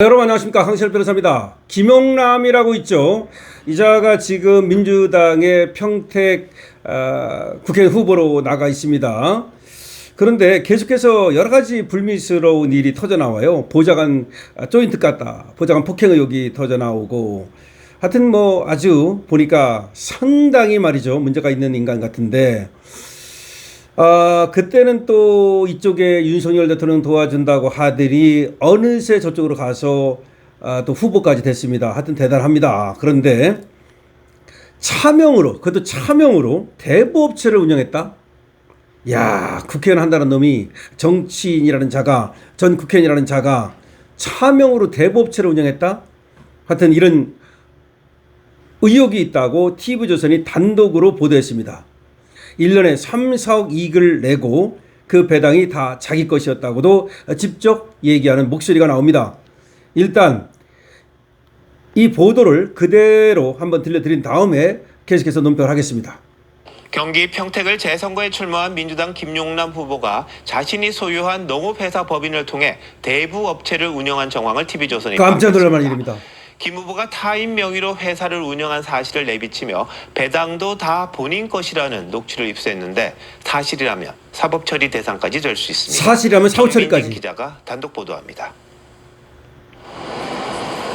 여러분 안녕하십니까, 황시열 변호사입니다. 김용남이라고 있죠. 이자가 지금 민주당의 평택 국회의원 후보로 나가 있습니다. 그런데 계속해서 여러 가지 불미스러운 일이 터져 나와요. 보좌관 조인트 깠다, 보좌관 폭행 의혹이 터져 나오고, 하여튼 뭐 아주 보니까 상당히 말이죠, 문제가 있는 인간 같은데, 그때는 또 이쪽에 윤석열 대통령 도와준다고 하더니 어느새 저쪽으로 가서 또 후보까지 됐습니다. 하여튼 대단합니다. 그런데 그것도 차명으로 대부업체를 운영했다? 야, 국회의원 한다는 놈이, 정치인이라는 자가, 전 국회의원이라는 자가 차명으로 대부업체를 운영했다? 하여튼 이런 의혹이 있다고 TV조선이 단독으로 보도했습니다. 1년에 3, 4억 이익을 내고 그 배당이 다 자기 것이었다고도 직접 얘기하는 목소리가 나옵니다. 일단 이 보도를 그대로 한번 들려드린 다음에 계속해서 논평을 하겠습니다. 경기 평택을 재선거에 출마한 민주당 김용남 후보가 자신이 소유한 농업회사 법인을 통해 대부 업체를 운영한 정황을 TV조선이 깜짝 놀랄 만한 일입니다. 김 후보가 타인 명의로 회사를 운영한 사실을 내비치며 배당도 다 본인 것이라는 녹취를 입수했는데, 사실이라면 사법처리 대상까지 될 수 있습니다. 사실이라면 사법처리까지. 기자가 단독 보도합니다.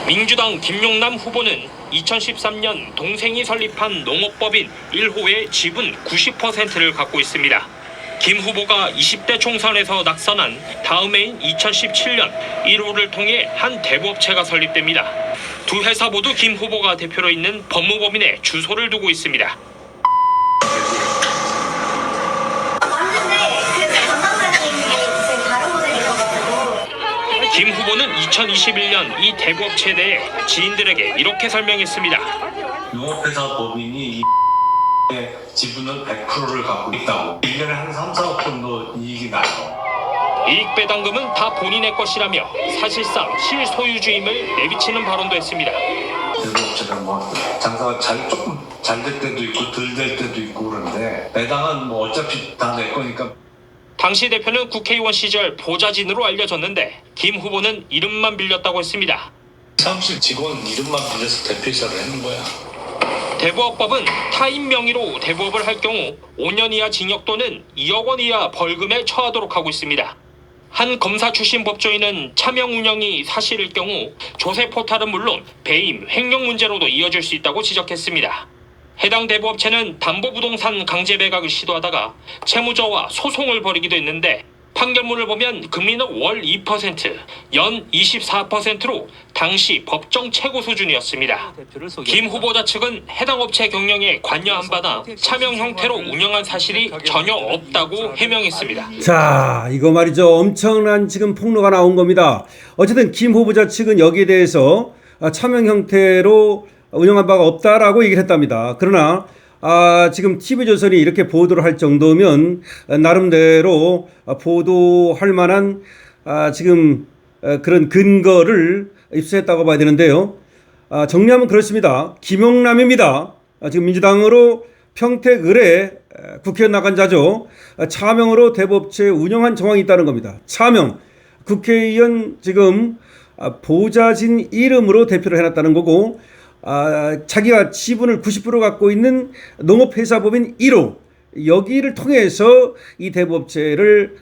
민주당 김용남 후보는 2013년 동생이 설립한 농업법인 1호의 지분 90%를 갖고 있습니다. 김 후보가 20대 총선에서 낙선한 다음 해인 2017년 1호를 통해 한 대부업체가 설립됩니다. 두 회사 모두 김 후보가 대표로 있는 법무법인에 주소를 두고 있습니다. 김 후보는 2021년 이 대부업체에 대해 지인들에게 이렇게 설명했습니다. 농업회사 법인이 지분은 100%를 갖고 있다고. 1년에 한 3, 4억 정도 이익이 나요. 이익 배당금은 다 본인의 것이라며 사실상 실소유주임을 내비치는 발언도 했습니다. 대부업체가 뭐 장사가 조금 잘 될 때도 있고 덜 될 때도 있고 그런데 배당은 뭐 어차피 다 내 거니까. 당시 대표는 국회의원 시절 보좌진으로 알려졌는데 김 후보는 이름만 빌렸다고 했습니다. 사무실 직원 이름만 빌려서 대표이사를 했는 거야. 대부업법은 타인 명의로 대부업을 할 경우 5년 이하 징역 또는 2억 원 이하 벌금에 처하도록 하고 있습니다. 한 검사 출신 법조인은 차명 운영이 사실일 경우 조세 포탈은 물론 배임, 횡령 문제로도 이어질 수 있다고 지적했습니다. 해당 대부업체는 담보부동산 강제 매각을 시도하다가 채무자와 소송을 벌이기도 했는데, 판결문을 보면 금리는 월 2%, 연 24%로 당시 법정 최고 수준이었습니다. 김 후보자 측은 해당 업체 경영에 관여한 바나 차명 형태로 운영한 사실이 전혀 없다고 해명했습니다. 자, 이거 말이죠, 엄청난 지금 폭로가 나온 겁니다. 어쨌든 김 후보자 측은 여기에 대해서 차명 형태로 운영한 바가 없다라고 얘기를 했답니다. 그러나 지금 TV조선이 이렇게 보도를 할 정도면 나름대로 보도할 만한 지금 그런 근거를 입수했다고 봐야 되는데요. 정리하면 그렇습니다. 김용남입니다. 지금 민주당으로 평택을에 국회의원 나간 자죠. 차명으로 대부업체 운영한 정황이 있다는 겁니다. 차명, 국회의원 지금 보좌진 이름으로 대표를 해놨다는 거고, 자기가 지분을 90% 갖고 있는 농업회사법인 1호, 여기를 통해서 이 대부업체를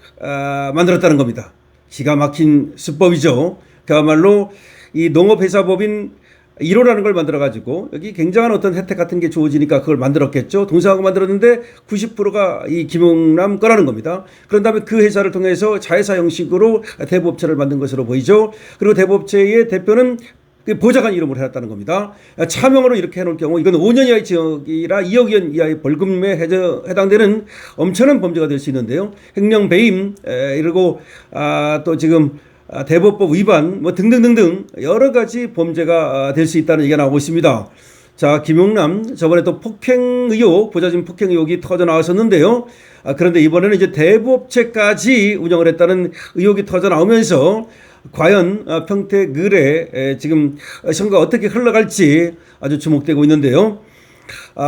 만들었다는 겁니다. 기가 막힌 수법이죠. 그야말로 이 농업회사법인 1호라는 걸 만들어가지고 여기 굉장한 어떤 혜택 같은 게 주어지니까 그걸 만들었겠죠. 동생하고 만들었는데 90%가 이 김용남 거라는 겁니다. 그런 다음에 그 회사를 통해서 자회사 형식으로 대부업체를 만든 것으로 보이죠. 그리고 대부업체의 대표는 보좌관 이름으로 해놨다는 겁니다. 차명으로 이렇게 해놓을 경우 이건 5년 이하의 징역이라 2억 원 이하의 벌금에 해당되는 엄청난 범죄가 될 수 있는데요. 횡령, 배임, 이러고 또 지금 대부업법 위반 뭐 등등등등 여러 가지 범죄가 될 수 있다는 얘기가 나오고 있습니다. 자, 김용남 저번에 또 폭행 의혹, 보좌진 폭행 의혹이 터져 나왔었는데요. 그런데 이번에는 이제 대부업체까지 운영을 했다는 의혹이 터져 나오면서 과연 평택을에 지금 선거가 어떻게 흘러갈지 아주 주목되고 있는데요.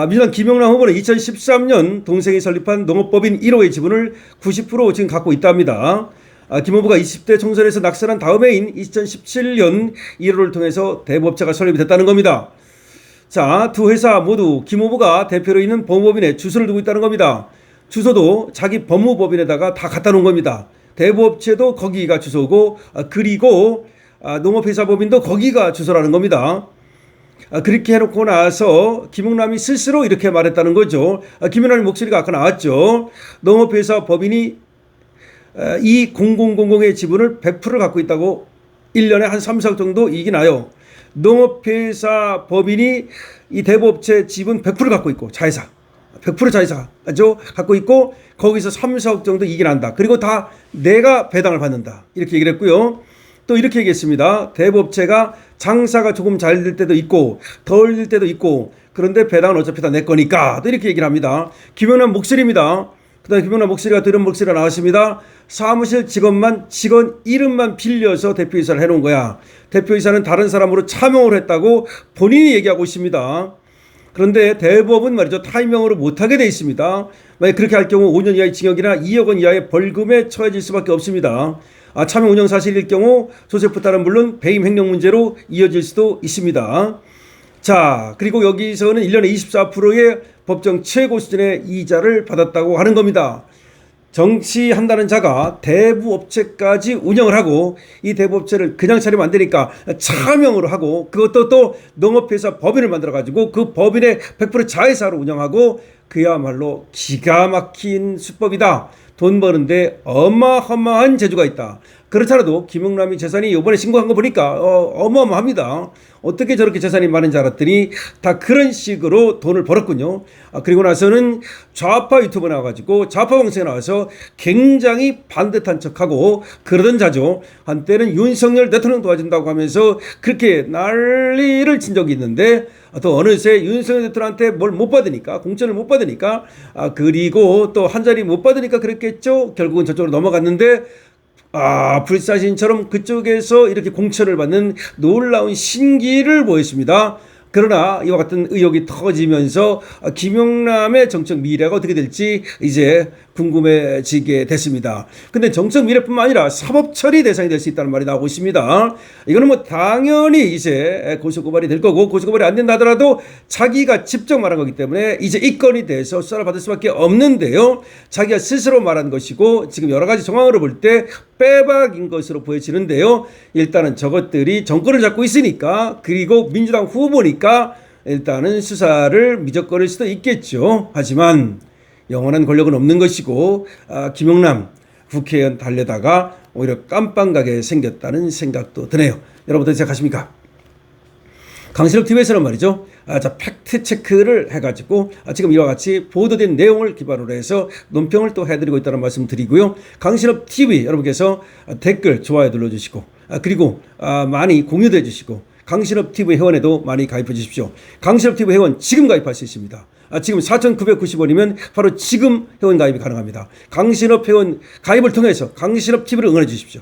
민주당 김용남 후보는 2013년 동생이 설립한 농업법인 1호의 지분을 90% 지금 갖고 있답니다. 김 후보가 20대 총선에서 낙선한 다음해인 2017년 1월을 통해서 대부업체가 설립이 됐다는 겁니다. 자, 두 회사 모두 김 후보가 대표로 있는 법무법인에 주소를 두고 있다는 겁니다. 주소도 자기 법무법인에다가 다 갖다 놓은 겁니다. 대부업체도 거기가 주소고, 그리고 농업회사법인도 거기가 주소라는 겁니다. 그렇게 해놓고 나서 김용남이 스스로 이렇게 말했다는 거죠. 김용남의 목소리가 아까 나왔죠. 농업회사 법인이 이 0000의 지분을 100% 갖고 있다고 1년에 한 3, 4억 정도 이익이 나요. 농업회사 법인이 이 대부업체 지분 100% 갖고 있고, 자회사 100% 자회사죠, 갖고 있고, 거기서 3, 4억 정도 이익이 난다. 그리고 다 내가 배당을 받는다. 이렇게 얘기를 했고요. 또 이렇게 얘기했습니다. 대부업체가 장사가 조금 잘 될 때도 있고 덜 될 때도 있고, 그런데 배당은 어차피 다 내 거니까. 또 이렇게 얘기를 합니다. 김용남 목소리입니다. 그다음에 김용남 목소리가 또 이런 목소리가 나왔습니다. 사무실 직원 이름만 빌려서 대표이사를 해놓은 거야. 대표이사는 다른 사람으로 차명을 했다고 본인이 얘기하고 있습니다. 그런데 대법은 말이죠, 타임명으로 못하게 돼 있습니다. 만약 그렇게 할 경우 5년 이하의 징역이나 2억 원 이하의 벌금에 처해질 수밖에 없습니다. 차명 운영 사실일 경우 조세포 따른 물론 배임 횡령 문제로 이어질 수도 있습니다. 자, 그리고 여기서는 1년에 24%의 법정 최고 수준의 이자를 받았다고 하는 겁니다. 정치한다는 자가 대부업체까지 운영을 하고, 이 대부업체를 그냥 차리면 안 되니까 차명으로 하고, 그것도 또 농업회사 법인을 만들어가지고 그 법인의 100% 자회사로 운영하고, 그야말로 기가 막힌 수법이다. 돈 버는데 어마어마한 재주가 있다. 그렇더라도 김용남이 재산이 이번에 신고한 거 보니까 어마어마합니다. 어떻게 저렇게 재산이 많은지 알았더니 다 그런 식으로 돈을 벌었군요. 그리고 나서는 좌파 유튜버 나와가지고 좌파 방송에 나와서 굉장히 반듯한 척하고 그러던 자죠. 한때는 윤석열 대통령 도와준다고 하면서 그렇게 난리를 친 적이 있는데, 또 어느새 윤석열 대통령한테 뭘 못 받으니까, 공천을 못 받으니까, 그리고 또 한 자리 못 받으니까 그랬겠죠. 결국은 저쪽으로 넘어갔는데, 불사신처럼 그쪽에서 이렇게 공천을 받는 놀라운 신기를 보였습니다. 그러나 이와 같은 의혹이 터지면서 김용남의 정책 미래가 어떻게 될지 이제 궁금해지게 됐습니다. 근데 정책 미래뿐만 아니라 사법 처리 대상이 될 수 있다는 말이 나오고 있습니다. 이거는 뭐 당연히 이제 고소고발이 될 거고, 고소고발이 안 된다 하더라도 자기가 직접 말한 거기 때문에 이제 이 건이 돼서 수사를 받을 수밖에 없는데요. 자기가 스스로 말한 것이고 지금 여러 가지 정황으로 볼 때 빼박인 것으로 보여지는데요. 일단은 저것들이 정권을 잡고 있으니까, 그리고 민주당 후보니까 일단은 수사를 미적거릴 수도 있겠죠. 하지만 영원한 권력은 없는 것이고, 김용남 국회의원 달려다가 오히려 깜빵 가게 생겼다는 생각도 드네요. 여러분들 생각하십니까? 강신업 TV에서는 말이죠, 팩트 체크를 해가지고 지금 이와 같이 보도된 내용을 기반으로 해서 논평을 또 해드리고 있다는 말씀 드리고요. 강신업 TV 여러분께서 댓글 좋아요 눌러주시고, 그리고 많이 공유도 해주시고, 강신업 TV 회원에도 많이 가입해 주십시오. 강신업 TV 회원 지금 가입할 수 있습니다. 지금 4,990원이면 바로 지금 회원 가입이 가능합니다. 강신업 회원 가입을 통해서 강신업 TV를 응원해 주십시오.